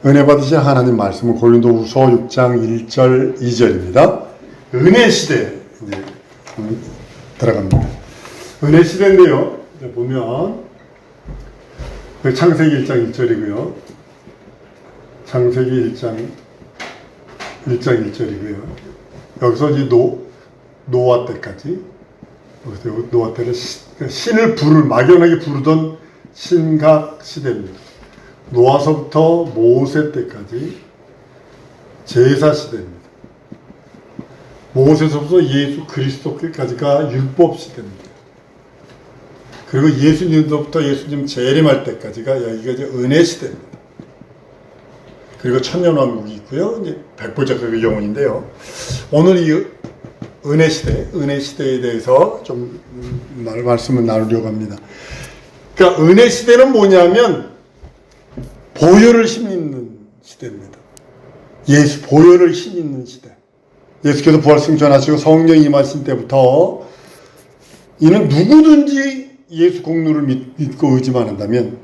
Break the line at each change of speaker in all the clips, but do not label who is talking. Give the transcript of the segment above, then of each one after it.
은혜 받으신 하나님 말씀은 고린도후서 6장 1절 2절입니다. 은혜 시대 이제 들어갑니다. 은혜 시대인데요. 이제 보면 창세기 1장 1절이고요. 창세기 1장 1절이고요. 여기서 이제 노아 때까지, 노아 때는 신을 막연하게 부르던 신각 시대입니다. 노아서부터 모세 때까지 제사 시대입니다. 모세서부터 예수 그리스도까지가 율법 시대입니다. 그리고 예수님부터 예수님 재림할 때까지가 여기가 이제 은혜 시대입니다. 그리고 천년왕국이 있고요. 이제 백보자가 영혼인데요. 오늘 이 은혜 시대에 대해서 좀 말씀을 나누려고 합니다. 그러니까 은혜 시대는 뭐냐면 보혈을 힘입는 시대입니다. 보혈을 힘입는 시대. 예수께서 부활 승천하시고 성령 임하신 때부터 이는 누구든지 예수 공로를 믿고 의지만 한다면,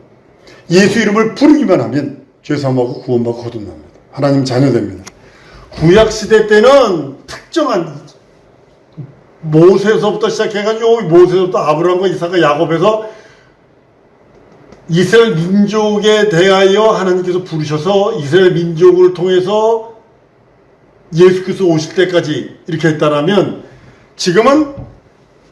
예수 이름을 부르기만 하면 죄사함하고 구원받고 거듭납니다. 하나님 자녀됩니다. 구약 시대 때는 특정한 모세서부터 시작해가지고 모세서부터 아브라함과 이삭과 야곱에서 이스라엘 민족에 대하여 하나님께서 부르셔서 이스라엘 민족을 통해서 예수께서 오실 때까지 이렇게 했다라면, 지금은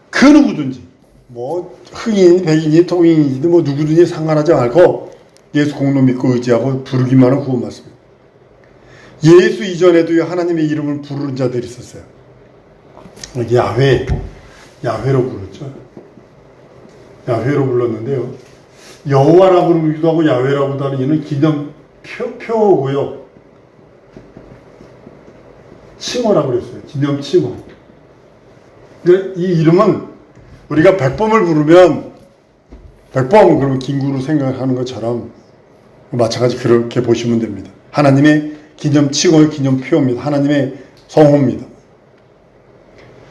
그 누구든지 뭐 흑인, 백인이, 통인이든 뭐 누구든지 상관하지 않고 예수 공로 믿고 의지하고 부르기만 하면 구원받습니다. 예수 이전에도 하나님의 이름을 부르는 자들이 있었어요. 야훼로 불렀죠. 야훼로 불렀는데요. 여호와라고 부르기도 하고 야훼라고도 하는 이는 기념 표어고요. 칭호라고 그랬어요. 기념 칭호. 근데 이 이름은 우리가 백범을 부르면, 백범 그러면 김구로 생각하는 것처럼 마찬가지 그렇게 보시면 됩니다. 하나님의 기념 칭호의 기념 표어입니다. 하나님의 성호입니다.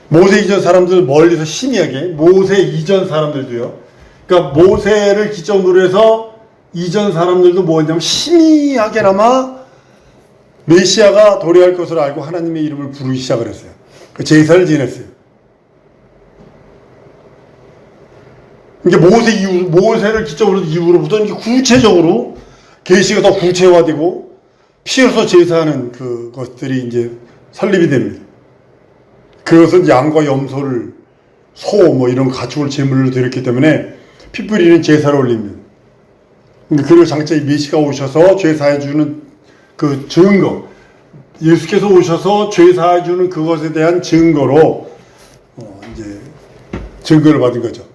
모세 이전 사람들 멀리서 심의하게, 모세 이전 사람들도요. 그러니까 모세를 기점으로 해서 이전 사람들도 뭐였냐면 심의하게나마 메시아가 도래할 것을 알고 하나님의 이름을 부르기 시작을 했어요. 그 제사를 지냈어요. 그러니까 모세를 기점으로 이후로부터 구체적으로 계시가 더 구체화되고 피로서 제사하는 그것들이 이제 설립이 됩니다. 그것은 양과 염소를, 소 뭐 이런 가축을 제물로 드렸기 때문에 피 뿌리는 제사를 올립니다. 그리고 장차 메시가 오셔서 죄사해주는 그 증거, 예수께서 오셔서 죄사해주는 그것에 대한 증거로 이제 증거를 받은 거죠.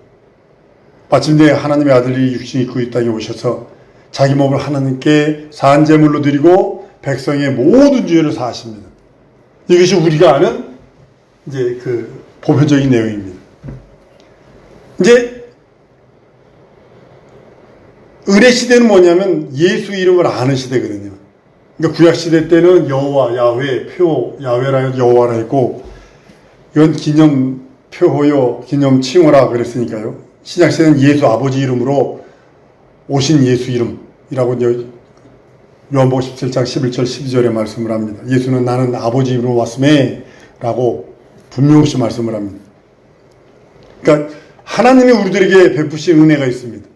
마침내 하나님의 아들이 육신이 입고 이 땅에 오셔서 자기 몸을 하나님께 산제물로 드리고 백성의 모든 죄를 사하십니다. 이것이 우리가 아는 이제 그 보편적인 내용입니다. 이제 은혜 시대는 뭐냐면 예수 이름을 아는 시대거든요. 그러니까 구약 시대 때는 여호와, 야훼, 야훼라 여호와라 했고, 이건 기념 표호요, 기념 칭호라 그랬으니까요. 신약 시대는 예수 아버지 이름으로 오신 예수 이름이라고 이제 요한복음 17장 11절 12절에 말씀을 합니다. 예수는 나는 아버지 이름으로 왔음에 라고 분명히 말씀을 합니다. 그러니까 하나님이 우리들에게 베푸신 은혜가 있습니다.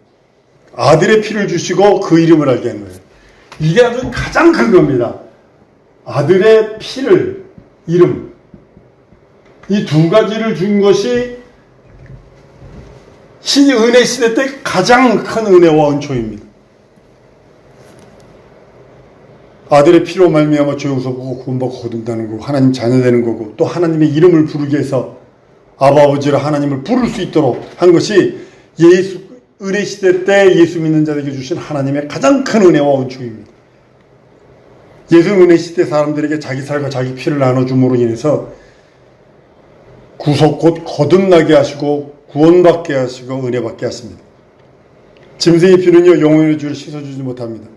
아들의 피를 주시고 그 이름을 알게 한 거예요. 이게 아주 가장 큰 겁니다. 아들의 피를, 이름, 이 두 가지를 준 것이 은혜 시대 때 가장 큰 은혜와 은총입니다. 아들의 피로 말미암아 죄 용서받고 구원받고 거듭나는 거고, 하나님 자녀 되는 거고, 또 하나님의 이름을 부르게 해서 아버지라 하나님을 부를 수 있도록 한 것이 은혜 시대 때 예수 믿는 자에게 주신 하나님의 가장 큰 은혜와 은총입니다. 예수는 은혜 시대 사람들에게 자기 살과 자기 피를 나눠줌으로 인해서 구속 곧 거듭나게 하시고 구원받게 하시고 은혜받게 하십니다. 짐승의 피는요 영혼의 죄를 씻어주지 못합니다.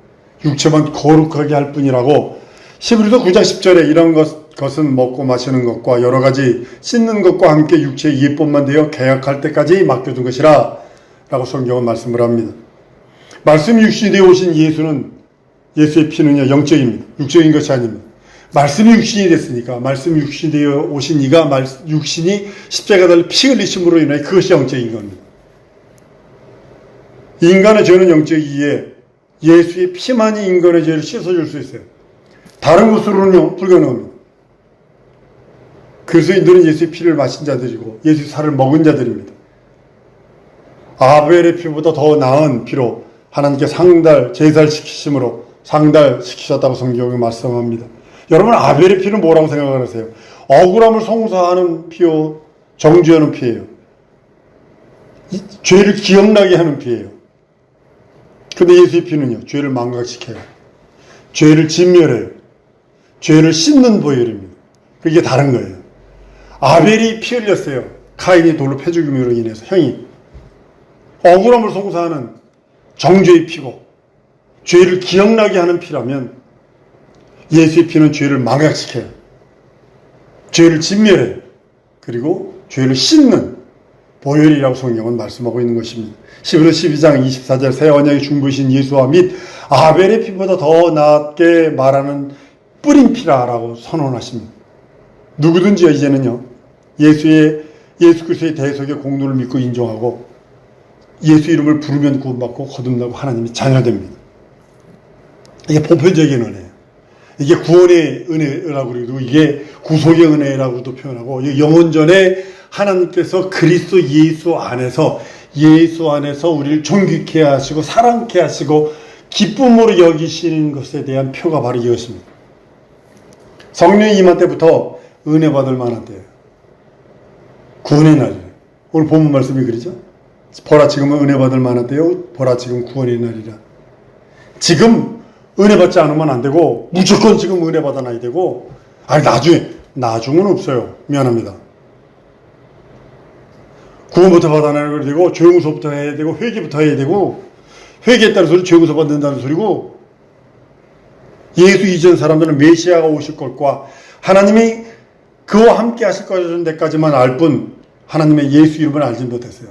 육체만 거룩하게 할 뿐이라고 히브리서 9장 10절에 이런 것은 먹고 마시는 것과 여러 가지 씻는 것과 함께 육체의 예법만 되어 개약할 때까지 맡겨둔 것이라 라고 성경은 말씀을 합니다. 말씀 육신이 되어 오신 예수는 예수의 피는요, 영적입니다. 육적인 것이 아닙니다. 말씀이 육신이 됐으니까, 말씀이 육신이 되어 오신 이가 육신이 십자가에 달려 피 흘리심으로 인해 그것이 영적인 겁니다. 인간의 죄는 영적이기에 예수의 피만이 인간의 죄를 씻어줄 수 있어요. 다른 것으로는요, 불가능합니다. 그리스도인들은 예수의 피를 마신 자들이고 예수의 살을 먹은 자들입니다. 아벨의 피보다 더 나은 피로 하나님께 제살시키심으로 상달시키셨다고 성경이 말씀합니다. 여러분, 아벨의 피는 뭐라고 생각하세요? 억울함을 송사하는 피요, 정죄하는 피예요. 죄를 기억나게 하는 피예요. 근데 예수의 피는요, 죄를 망각시켜요. 죄를 진멸해요. 죄를 씻는 보혈입니다. 그게 다른 거예요. 아벨이 피 흘렸어요. 카인이 돌로 패 죽임으로 인해서 형이. 억울함을 송사하는 정죄의 피고 죄를 기억나게 하는 피라면 예수의 피는 죄를 망각시켜요. 죄를 진멸해요. 그리고 죄를 씻는 보혈이라고 성경은 말씀하고 있는 것입니다. 히브리서 12장 24절 새 언약의 중보이신 예수와 및 아벨의 피보다 더 낫게 말하는 뿌린 피라라고 선언하십니다. 누구든지 이제는요, 예수 그리스도의 대속의 공로를 믿고 인정하고 예수 이름을 부르면 구원받고 거듭나고 하나님의 자녀됩니다. 이게 보편적인 은혜예요. 이게 구원의 은혜라고 그러고 이게 구속의 은혜라고도 표현하고 영원전에 하나님께서 그리스도 예수 안에서 우리를 존귀케 하시고 사랑케 하시고 기쁨으로 여기시는 것에 대한 표가 바로 이것입니다. 성령이 임한 때부터 은혜 받을 만한 때예요. 구원의 날이에요. 오늘 본문 말씀이 그러죠. 보라 지금은 은혜 받을 만한 때요. 보라 지금 구원의 날이라. 지금 은혜 받지 않으면 안 되고 무조건 지금 은혜 받아놔야 되고 나중은 없어요. 미안합니다. 구원부터 받아내야 되고 죄용서부터 해야 되고 회개부터 해야 되고 회개했다는 소리 죄용서 받는다는 소리고 예수 이전 사람들은 메시아가 오실 것과 하나님이 그와 함께 하실 것이라는 데까지만 알 뿐 하나님의 예수 이름을 알지 못했어요.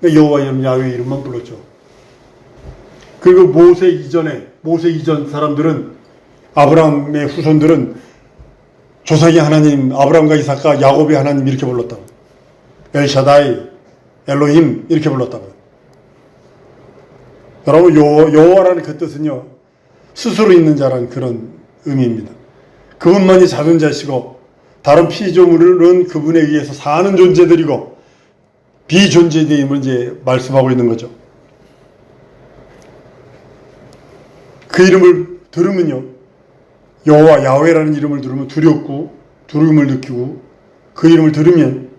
여호와 이름 야훼 이름만 불렀죠. 그리고 모세 이전 사람들은 아브라함의 후손들은 조상의 하나님 아브라함과 이삭과 야곱의 하나님 이렇게 불렀다고. 엘샤다이 엘로힘 이렇게 불렀다고요. 여러분 여호와라는 그 뜻은요 스스로 있는 자라는 그런 의미입니다. 그분만이 작은 자시고 다른 피조물은 그분에 의해서 사는 존재들이고 비존재됨을 이제 말씀하고 있는 거죠. 그 이름을 들으면요 여호와 야훼라는 이름을 들으면 두렵고 두려움을 느끼고 그 이름을 들으면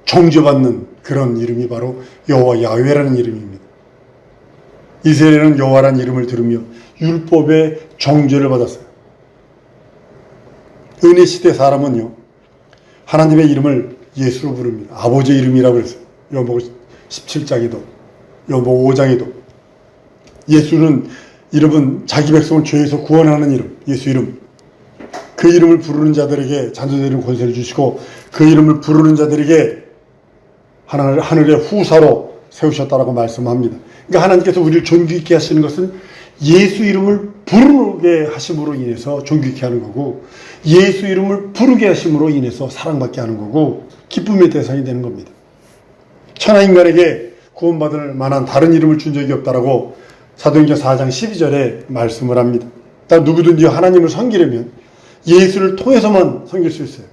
정죄받는 그런 이름이 바로 여호와 야훼라는 이름입니다. 이스라엘은 여호와라는 이름을 들으며 율법의 정죄를 받았어요. 은혜 시대 사람은요 하나님의 이름을 예수로 부릅니다. 아버지의 이름이라고 그랬어요. 요한복음 17장에도 요한복음 5장에도 예수는 이름은 자기 백성을 죄에서 구원하는 이름, 예수 이름. 그 이름을 부르는 자들에게 자녀되는 권세를 주시고 그 이름을 부르는 자들에게 하늘의 후사로 세우셨다라고 말씀합니다. 그러니까 하나님께서 우리를 존귀 있게 하시는 것은 예수 이름을 부르게 하심으로 인해서 존귀 있게 하는 거고 예수 이름을 부르게 하심으로 인해서 사랑받게 하는 거고 기쁨의 대상이 되는 겁니다. 천하 인간에게 구원받을 만한 다른 이름을 준 적이 없다라고 사도행전 4장 12절에 말씀을 합니다. 누구든지 하나님을 섬기려면 예수를 통해서만 섬길 수 있어요.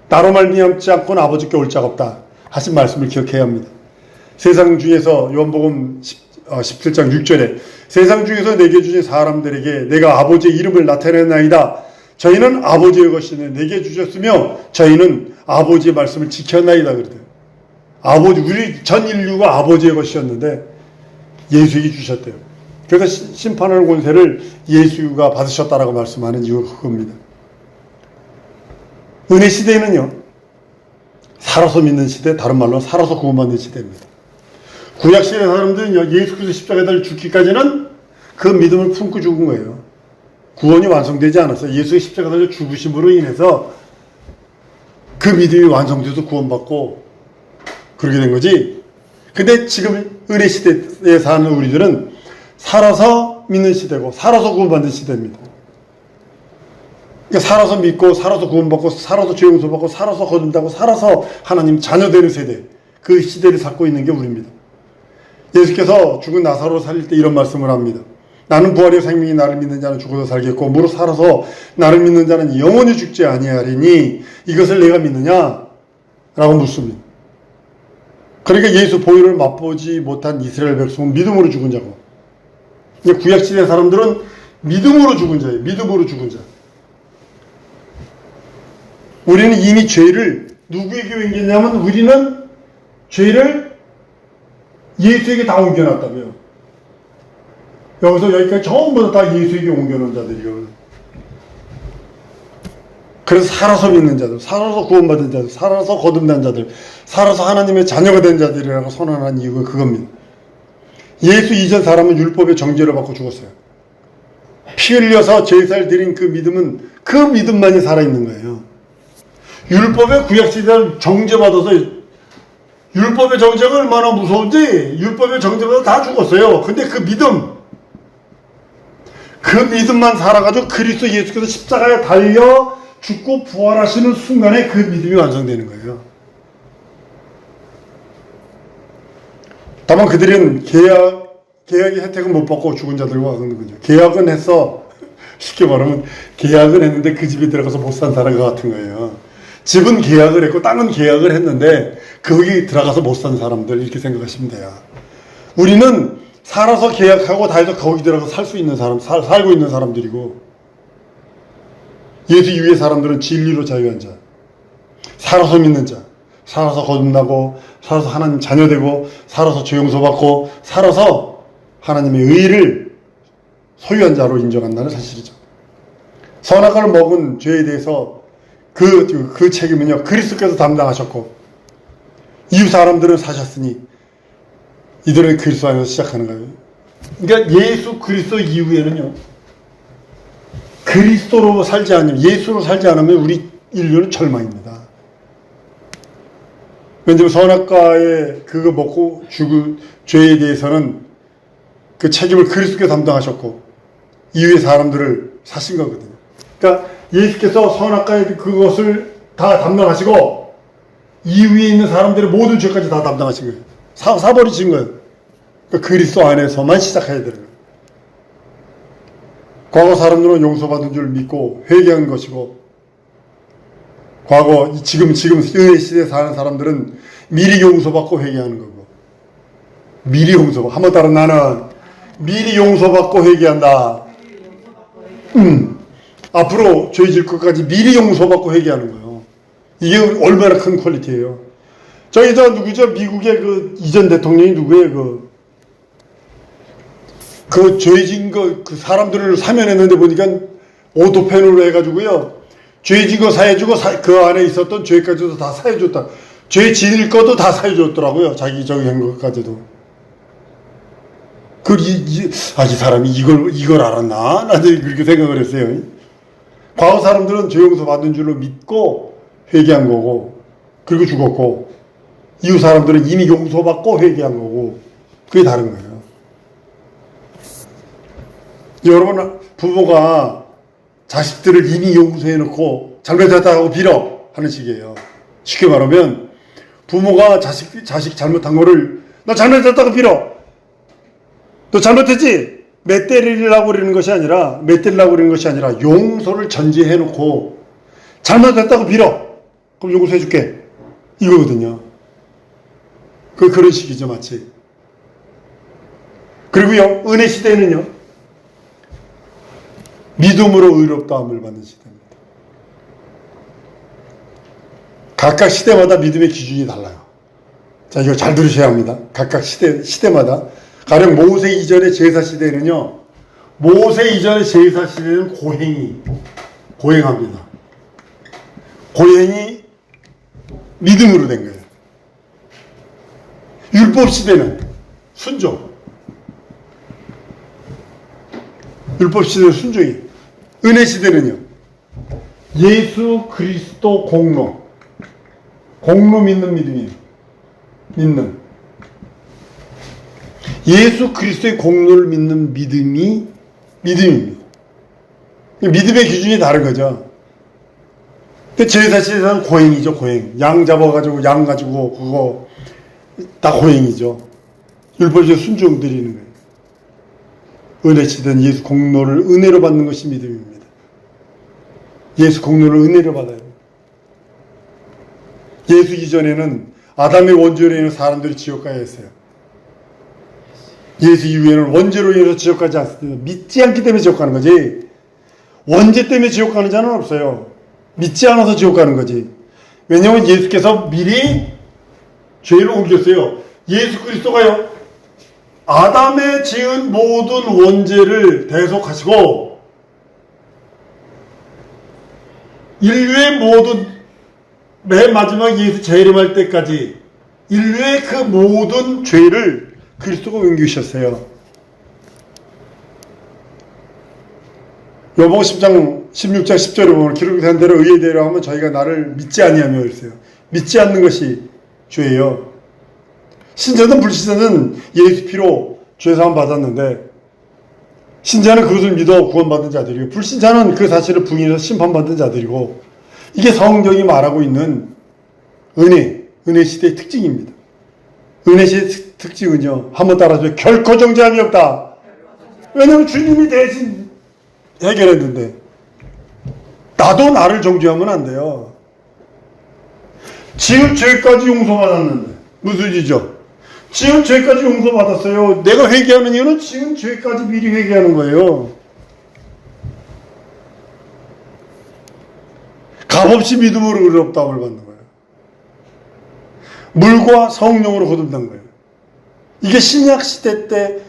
나로 말미암지 않고는 아버지께 올 자가 없다 하신 말씀을 기억해야 합니다. 세상 중에서 요한복음 17장 6절에 세상 중에서 내게 주신 사람들에게 내가 아버지의 이름을 나타내나이다. 저희는 아버지의 것이네 내게 주셨으며 저희는 아버지의 말씀을 지켰나이다 그러대요. 우리 전 인류가 아버지의 것이었는데 예수에게 주셨대요. 그래서 심판하는 권세를 예수가 받으셨다라고 말씀하는 이유가 그겁니다. 은혜 시대에는요 살아서 믿는 시대, 다른 말로 살아서 구원받는 시대입니다. 구약시대 사람들은요 예수 그리스도 십자가에 달려 죽기까지는 그 믿음을 품고 죽은 거예요. 구원이 완성되지 않았어요. 예수의 십자가에 달려 죽으심으로 인해서 그 믿음이 완성돼서 구원받고 그렇게 된 거지. 근데 지금 은혜 시대에 사는 우리들은 살아서 믿는 시대고 살아서 구원받는 시대입니다. 그러니까 살아서 믿고 살아서 구원받고 살아서 죄 용서받고 살아서 거듭나고 살아서 하나님 자녀 되는 세대, 그 시대를 살고 있는 게 우리입니다. 예수께서 죽은 나사로를 살릴 때 이런 말씀을 합니다. 나는 부활의 생명이 나를 믿는 자는 죽어도 살겠고 무릇 살아서 나를 믿는 자는 영원히 죽지 아니하리니 이것을 내가 믿느냐? 라고 묻습니다. 그러니까 예수 보혈을 맛보지 못한 이스라엘 백성은 믿음으로 죽은 자고, 구약시대 사람들은 믿음으로 죽은 자예요. 믿음으로 죽은 자. 우리는 이미 죄를 누구에게 옮겼냐면 우리는 죄를 예수에게 다 옮겨놨다고요. 여기서 여기까지 전부 다 예수에게 옮겨놓은 자들이요. 그래서 살아서 믿는 자들, 살아서 구원받은 자들, 살아서 거듭난 자들, 살아서 하나님의 자녀가 된 자들이라고 선언한 이유가 그겁니다. 예수 이전 사람은 율법의 정죄를 받고 죽었어요. 피 흘려서 제사를 드린 그 믿음은 그 믿음만이 살아있는 거예요. 율법의 구약시대를 정죄받아서, 율법의 정죄가 얼마나 무서운지 율법의 정죄받아서 다 죽었어요. 근데 그 믿음만 살아가지고 그리스도 예수께서 십자가에 달려 죽고 부활하시는 순간에 그 믿음이 완성되는 거예요. 다만 그들은 계약의 혜택은 못 받고 죽은 자들과 같은 거죠. 계약은 했어. 쉽게 말하면 계약은 했는데 그 집에 들어가서 못 산 사람과 같은 거예요. 집은 계약을 했고 땅은 계약을 했는데 거기 들어가서 못 산 사람들, 이렇게 생각하시면 돼요. 우리는 살아서 계약하고 다 해서 거기 들어가서 살 수 있는 사람, 살고 있는 사람들이고, 예수 이후의 사람들은 진리로 자유한 자, 살아서 믿는 자, 살아서 거듭나고 살아서 하나님 자녀되고 살아서 죄 용서받고 살아서 하나님의 의를 소유한 자로 인정한다는 사실이죠. 선악과를 먹은 죄에 대해서 그 책임은요, 그리스도께서 담당하셨고 이웃 사람들은 사셨으니 이들은 그리스도 안에서 시작하는 거예요. 그러니까 예수 그리스도 이후에는요, 그리스도로 살지 않으면, 예수로 살지 않으면 우리 인류는 절망입니다. 왜냐하면 선악과에 그거 먹고 죽은 죄에 대해서는 그 책임을 그리스도께서 담당하셨고 이후의 사람들을 사신 거거든요. 그러니까 예수께서 선악과의 그것을 다 담당하시고 이후에 있는 사람들의 모든 죄까지 다 담당하신 거예요. 사버리신 거예요. 그러니까 그리스도 안에서만 시작해야 되는 거예요. 과거 사람들은 용서받은 줄 믿고 회개한 것이고, 과거 지금 은혜 시대에 사는 사람들은 미리 용서받고 회개하는 거고, 미리 용서받고, 한번 따라, 나는 미리 용서받고 회개한다. 앞으로 죄 질 것까지 미리 용서받고 회개하는 거예요. 이게 얼마나 큰 퀄리티예요. 누구죠? 미국의 그 이전 대통령이 누구예요? 그 죄진 그 사람들을 사면했는데 보니까 오토펜으로 해가지고요, 죄진 거 사해주고 그 안에 있었던 죄까지도 다 사해줬다. 죄 지을 것도 다 사해줬더라고요. 자기 저기 한 것까지도. 이 사람이 이걸 알았나? 나도 그렇게 생각을 했어요. 과거 사람들은 죄 용서 받은 줄로 믿고 회개한 거고, 그리고 죽었고, 이후 사람들은 이미 용서받고 회개한 거고, 그게 다른 거예요. 여러분, 부모가 자식들을 이미 용서해놓고 잘못했다고 빌어 하는 식이에요. 쉽게 말하면 부모가 자식 잘못한 거를 너 잘못했다고 빌어. 너 잘못했지? 매 때리려고 그러는 것이 아니라 용서를 전제해놓고 잘못했다고 빌어. 그럼 용서해줄게. 이거거든요. 그런 식이죠, 마치. 그리고요, 은혜 시대는요, 믿음으로 의롭다함을 받는 시대입니다. 각각 시대마다 믿음의 기준이 달라요. 자, 이거 잘 들으셔야 합니다. 각각 시대마다. 가령 모세 이전의 제사 시대는요, 모세 이전의 제사 시대는 고행합니다. 고행이 믿음으로 된 거예요. 율법 시대는 순종. 율법 시대는 순종이. 은혜 시대는요, 예수 그리스도 공로 믿는 믿음이에요. 믿는. 예수 그리스도의 공로를 믿는 믿음이 믿음입니다. 믿음의 기준이 다른 거죠. 제사시대는 고행이죠, 고행. 양 잡아가지고, 양 가지고, 그거, 다 고행이죠. 율법에 순종 드리는 거예요. 은혜시대는 예수 공로를 은혜로 받는 것이 믿음입니다. 예수 공로를 은혜로 받아요. 예수 이전에는 아담의 원죄로 인해 사람들이 지옥 가야 했어요. 예수 이후에는 원죄로 인해서 지옥 가지 않습니다. 믿지 않기 때문에 지옥 가는 거지. 원죄 때문에 지옥 가는 자는 없어요. 믿지 않아서 지옥 가는 거지. 왜냐하면 예수께서 미리 죄를 옮겼어요. 예수 그리스도가요, 아담의 지은 모든 원죄를 대속하시고 인류의 모든, 맨 마지막 예수 재림할 때까지 인류의 그 모든 죄를 그리스도가 옮기셨어요. 요번 10장 16장 10절에 보면 기록된 대로 의에 대로 하면 저희가 나를 믿지 아니하며 그랬어요. 믿지 않는 것이 죄예요. 신자든 불신자든 예수 피로 죄사함 받았는데, 신자는 그것을 믿어 구원받은 자들이고 불신자는 그 사실을 부인해서 심판받은 자들이고, 이게 성경이 말하고 있는 은혜 시대의 특징입니다. 은혜 시대의 특징은요, 한번 따라서 결코 정죄함이 없다. 왜냐하면 주님이 대신 해결했는데 나도 나를 정죄하면 안 돼요. 지은 죄까지 용서받았는데 무슨 일이죠? 지은 죄까지 용서받았어요. 내가 회개하는 이유는 지은 죄까지 미리 회개하는 거예요. 값없이 믿음으로 의롭다함을 받는 거예요. 물과 성령으로 거듭난 거예요. 이게 신약 시대 때,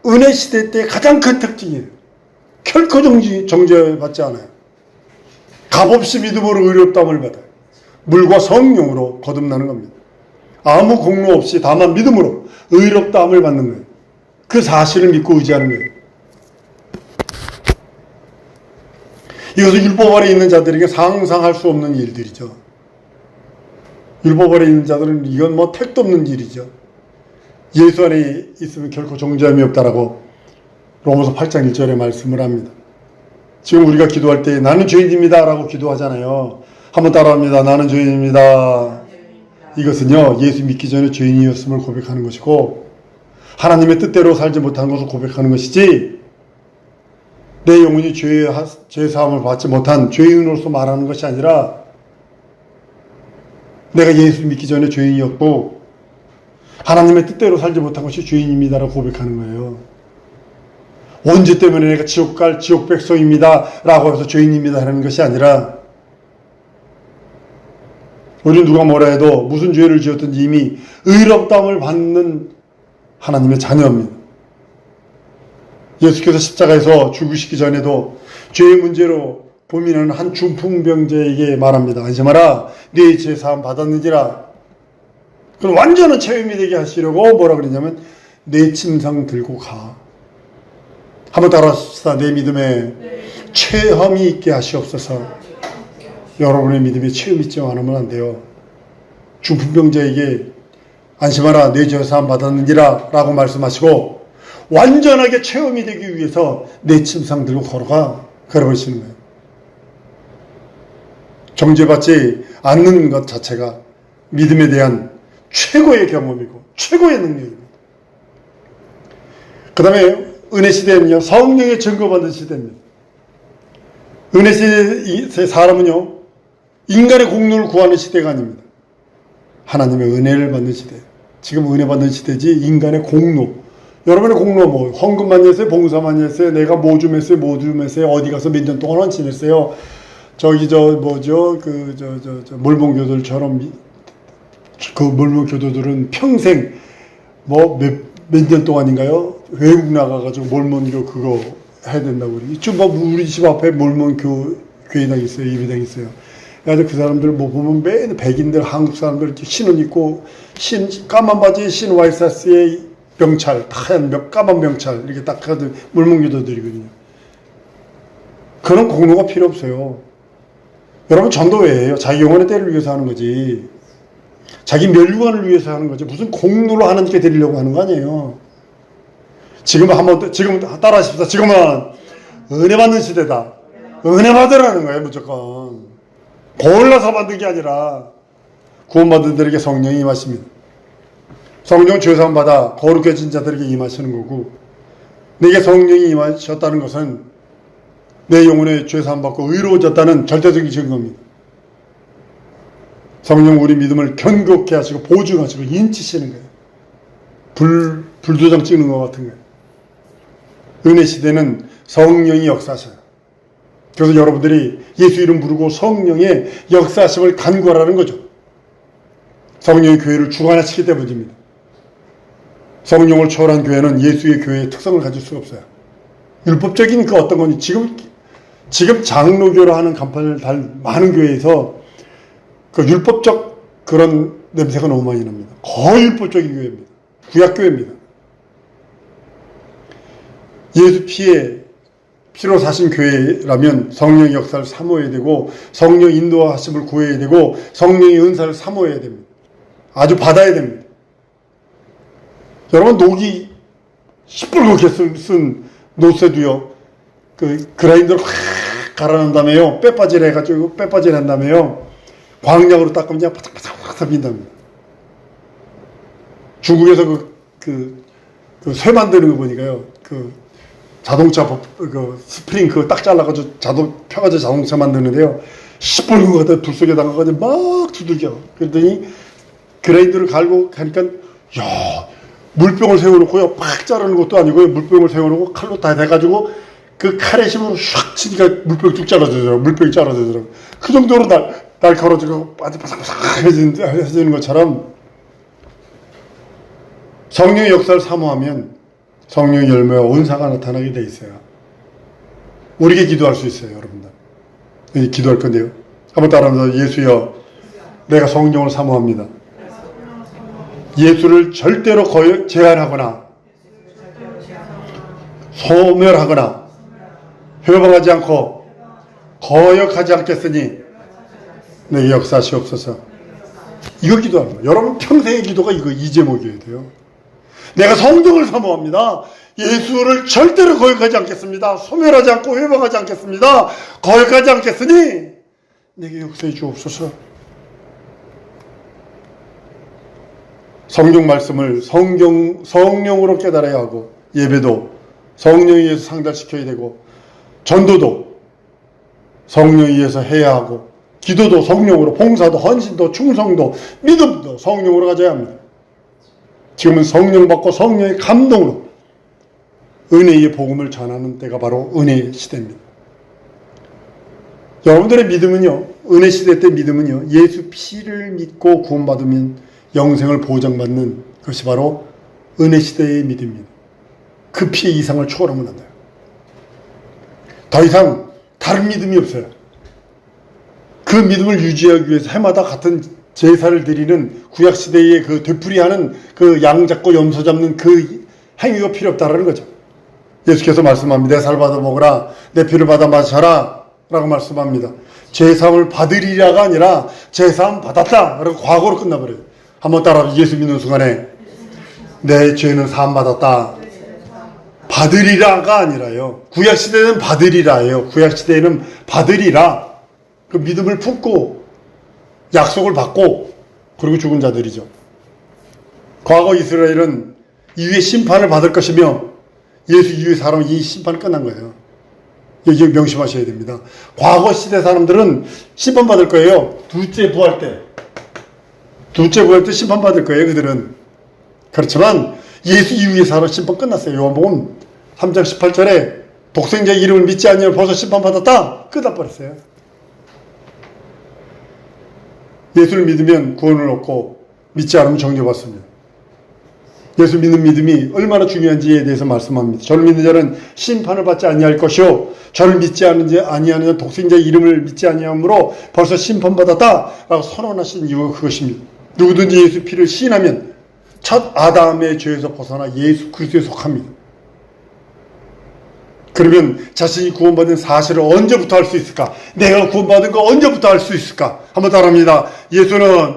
은혜 시대 때 가장 큰 특징이에요. 결코 정죄받지 않아요. 값없이 믿음으로 의롭다함을 받아요. 물과 성령으로 거듭나는 겁니다. 아무 공로 없이 다만 믿음으로 의롭다함을 받는 거예요. 그 사실을 믿고 의지하는 거예요. 이것은 율법 아래 있는 자들에게 상상할 수 없는 일들이죠. 율법 아래 있는 자들은 이건 뭐 택도 없는 일이죠. 예수 안에 있으면 결코 정죄함이 없다라고 로마서 8장 1절에 말씀을 합니다. 지금 우리가 기도할 때 나는 죄인입니다 라고 기도하잖아요. 한번 따라합니다. 나는 죄인입니다. 이것은요, 예수 믿기 전에 죄인이었음을 고백하는 것이고 하나님의 뜻대로 살지 못한 것을 고백하는 것이지, 내 영혼이 죄사함을 받지 못한 죄인으로서 말하는 것이 아니라, 내가 예수 믿기 전에 죄인이었고 하나님의 뜻대로 살지 못한 것이 죄인입니다 라고 고백하는 거예요. 원죄 때문에 내가 지옥 갈 지옥 백성입니다 라고 해서 죄인입니다 하는 것이 아니라, 우리 누가 뭐라 해도 무슨 죄를 지었든지 이미 의롭다함을 받는 하나님의 자녀입니다. 예수께서 십자가에서 죽으시기 전에도 죄의 문제로 고민하는 한 중풍병자에게 말합니다. 안심하라, 네 죄 사함 받았는지라. 그럼 완전한 체험이 되게 하시려고 뭐라 그러냐면 내 침상 들고 가. 한번 따라합시다. 내 믿음에 체험이 있게 하시옵소서. 여러분의 믿음에 체험이 있지 않으면 안 돼요. 중풍병자에게 안심하라, 내 죄 사함 받았느니라 라고 말씀하시고 완전하게 체험이 되기 위해서 내 침상 들고 걸어버리시는 거예요. 정죄받지 않는 것 자체가 믿음에 대한 최고의 경험이고 최고의 능력입니다. 그 다음에 은혜 시대는요, 성령의 증거받는 시대입니다. 은혜 시대의 사람은요, 인간의 공로를 구하는 시대가 아닙니다. 하나님의 은혜를 받는 시대. 지금 은혜 받는 시대지 인간의 공로. 여러분의 공로 뭐 헌금 많이 했어요? 봉사 많이 했어요? 내가 뭐 좀 했어요? 뭐 좀 했어요? 어디 가서 몇 년 동안 헌신했어요? 몰몬교들처럼 그 몰몬교도들은 평생 뭐 몇 년 동안인가요? 외국 나가가지고 몰몬교 그거 해야 된다고 그러지. 지금 우리 집 앞에 몰몬교 교회당 있어요. 예배당 있어요. 그래서 그 사람들 뭐 보면 매일 백인들, 한국 사람들 신은 입고 까만 바지에 신 와이사스의 명찰, 하얀 까만 명찰 이렇게 딱 하던 몰몬교도들이거든요. 그런 공로가 필요 없어요. 여러분 전도 왜 해요? 자기 영혼의 때를 위해서 하는 거지. 자기 멸류관을 위해서 하는 거지. 무슨 공로로 하나님께 드리려고 하는 거 아니에요. 지금 따라하십시다. 지금은 은혜 받는 시대다. 은혜 받으라는 거예요, 무조건. 골라서 받는 게 아니라 구원받은 자들에게 성령이 임하십니다. 성령 죄사함 받아 거룩해진 자들에게 임하시는 거고, 내게 성령이 임하셨다는 것은 내 영혼의 죄사함 받고 의로워졌다는 절대적인 증거입니다. 성령 우리 믿음을 견고케 하시고 보증하시고 인치시는 거예요. 불도장 찍는 것 같은 거예요. 은혜 시대는 성령이 역사하셔요. 그래서 여러분들이 예수 이름 부르고 성령의 역사하심을 간구하라는 거죠. 성령의 교회를 주관하시기 때문입니다. 성령을 초월한 교회는 예수의 교회의 특성을 가질 수가 없어요. 율법적인 그 어떤 건 지금 장로교로 하는 간판을 달 많은 교회에서 그 율법적 그런 냄새가 너무 많이 납니다. 거의 율법적인 교회입니다. 구약교회입니다. 예수 피로 사신 교회라면 성령의 역사를 사모해야 되고, 성령 인도하심을 구해야 되고, 성령의 은사를 사모해야 됩니다. 아주 받아야 됩니다. 여러분, 녹이 시뻘겋게 쓴 노쇠도요, 그 그라인더로 확 갈아낸 다음에요, 빼빠질 해가지고 빼빠질 한 다음에요, 광약으로 닦으면 그냥 바삭바삭 빈답니다. 중국에서 쇠 만드는 거 보니까요, 자동차 스프링 딱 잘라가지고 펴가지고 자동차 만드는데요, 시뻘건 거 같아. 불 속에 담가가지고 막 두들겨. 그랬더니 그라인더를 갈고 가니까, 야, 물병을 세워놓고요, 팍 자르는 것도 아니고요, 물병을 세워놓고 칼로 다 대가지고 그 칼에 힘으로 샥 치니까 물병이 뚝 잘라지더라고요. 물병이 잘라지더라고요. 그 정도로 날카로워지고 아주 바삭바삭 해지는 것처럼 성령의 역사를 사모하면 성령의 열매와 온사가 나타나게 돼 있어요. 우리에게 기도할 수 있어요, 여러분들. 기도할 건데요. 한번 따라하면서, 예수여, 내가 성령을 사모합니다. 예수를 절대로 제한하거나 소멸하거나 회방하지 않고 거역하지 않겠으니 내게 역사하시옵소서. 이거 기도하는 거예요. 여러분 평생의 기도가 이 제목이어야 돼요. 내가 성령을 사모합니다. 예수를 절대로 거역하지 않겠습니다. 소멸하지 않고 회방하지 않겠습니다. 거역하지 않겠으니 내게 역사해 주옵소서. 성경 말씀을 성령으로 깨달아야 하고, 예배도 성령에 의해서 상달시켜야 되고, 전도도 성령에 의해서 해야 하고, 기도도 성령으로, 봉사도, 헌신도, 충성도, 믿음도 성령으로 가져야 합니다. 지금은 성령 받고 성령의 감동으로 은혜의 복음을 전하는 때가 바로 은혜의 시대입니다. 여러분들의 믿음은요, 은혜 시대 때 믿음은요, 예수 피를 믿고 구원받으면 영생을 보장받는 것이 바로 은혜 시대의 믿음입니다. 그 피 이상을 초월하면 안 돼요. 더 이상 다른 믿음이 없어요. 그 믿음을 유지하기 위해서 해마다 같은 제사를 드리는 구약시대의 그 되풀이하는 그 양 잡고 염소 잡는 그 행위가 필요 없다라는 거죠. 예수께서 말씀합니다. 내 살 받아 먹으라, 내 피를 받아 마셔라 라고 말씀합니다. 제사함을 받으리라가 아니라 제사함 받았다 라고 과거로 끝나버려요. 한번 따라 예수 믿는 순간에 내 죄는 사함 받았다. 받으리라가 아니라요. 구약시대는 받으리라예요. 구약시대에는 받으리라. 그 믿음을 품고 약속을 받고 그리고 죽은 자들이죠. 과거 이스라엘은 이후에 심판을 받을 것이며 예수 이후의 사람은 이 심판은 끝난 거예요. 여기 명심하셔야 됩니다. 과거 시대 사람들은 심판받을 거예요. 둘째 부활 때 심판받을 거예요. 그들은. 그렇지만 예수 이후의 사람 심판 끝났어요. 요한복음 3장 18절에 독생자의 이름을 믿지 아니하면 벌써 심판받았다. 끝나버렸어요. 예수를 믿으면 구원을 얻고 믿지 않으면 정죄받습니다. 예수 믿는 믿음이 얼마나 중요한지에 대해서 말씀합니다. 저를 믿는 자는 심판을 받지 아니할 것이요, 저를 믿지 아니하는 독생자의 이름을 믿지 아니함으로 벌써 심판받았다 라고 선언하신 이유가 그것입니다. 누구든지 예수 피를 시인하면 첫 아담의 죄에서 벗어나 예수 그리스도에 속합니다. 그러면 자신이 구원받은 사실을 언제부터 알 수 있을까? 내가 구원받은 거 언제부터 알 수 있을까? 한번 따라합니다. 예수는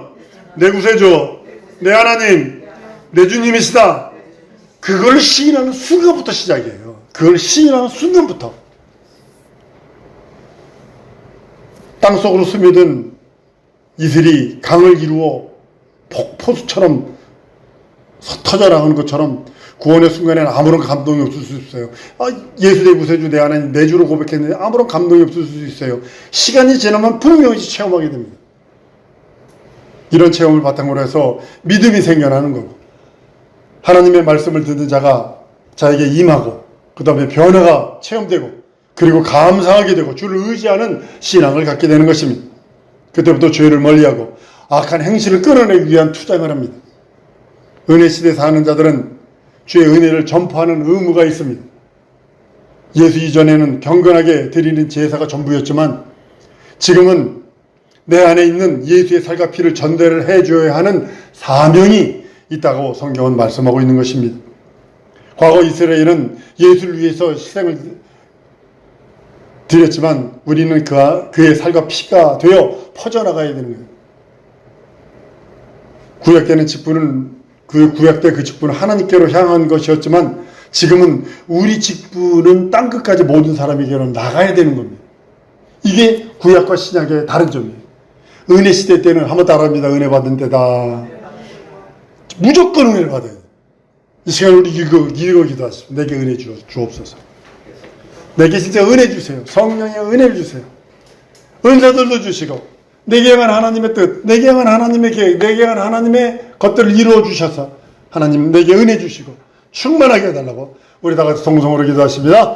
내 구세주, 내 하나님, 내 주님이시다. 그걸 시인하는 순간부터 시작이에요. 그걸 시인하는 순간부터. 땅속으로 스며든 이슬이 강을 이루어 폭포수처럼 터져 나가는 것처럼 구원의 순간에는 아무런 감동이 없을 수 있어요. 예수 내 구세주 내 하나님 내 주로 고백했는데 아무런 감동이 없을 수 있어요. 시간이 지나면 분명히 체험하게 됩니다. 이런 체험을 바탕으로 해서 믿음이 생겨나는 거고, 하나님의 말씀을 듣는 자가 자에게 임하고, 그 다음에 변화가 체험되고, 그리고 감사하게 되고 주를 의지하는 신앙을 갖게 되는 것입니다. 그때부터 죄를 멀리하고 악한 행실을 끊어내기 위한 투쟁을 합니다. 은혜 시대에 사는 자들은 주의 은혜를 전파하는 의무가 있습니다. 예수 이전에는 경건하게 드리는 제사가 전부였지만 지금은 내 안에 있는 예수의 살과 피를 전달을 해줘야 하는 사명이 있다고 성경은 말씀하고 있는 것입니다. 과거 이스라엘은 예수를 위해서 희생을 드렸지만 우리는 그의 살과 피가 되어 퍼져나가야 되는 거예요. 구약되는 직분은 구약때 그 직분은 하나님께로 향한 것이었지만 지금은 우리 직분은 땅끝까지 모든 사람에게로 나가야 되는 겁니다. 이게 구약과 신약의 다른 점이에요. 은혜 시대 때는 한번 따라합니다. 은혜 받은 때다. 무조건 은혜를 받아야 돼요. 이 시간 우리 읽어 기도하십시오. 내게 은혜 주옵소서. 내게 진짜 은혜 주세요. 성령의 은혜를 주세요. 은사들도 주시고 내게 향한 하나님의 뜻, 내게 향한 하나님의 계획, 내게 향한 하나님의 것들을 이루어 주셔서 하나님 내게 은혜 주시고 충만하게 해달라고 우리 다 같이 동성으로 기도하십니다.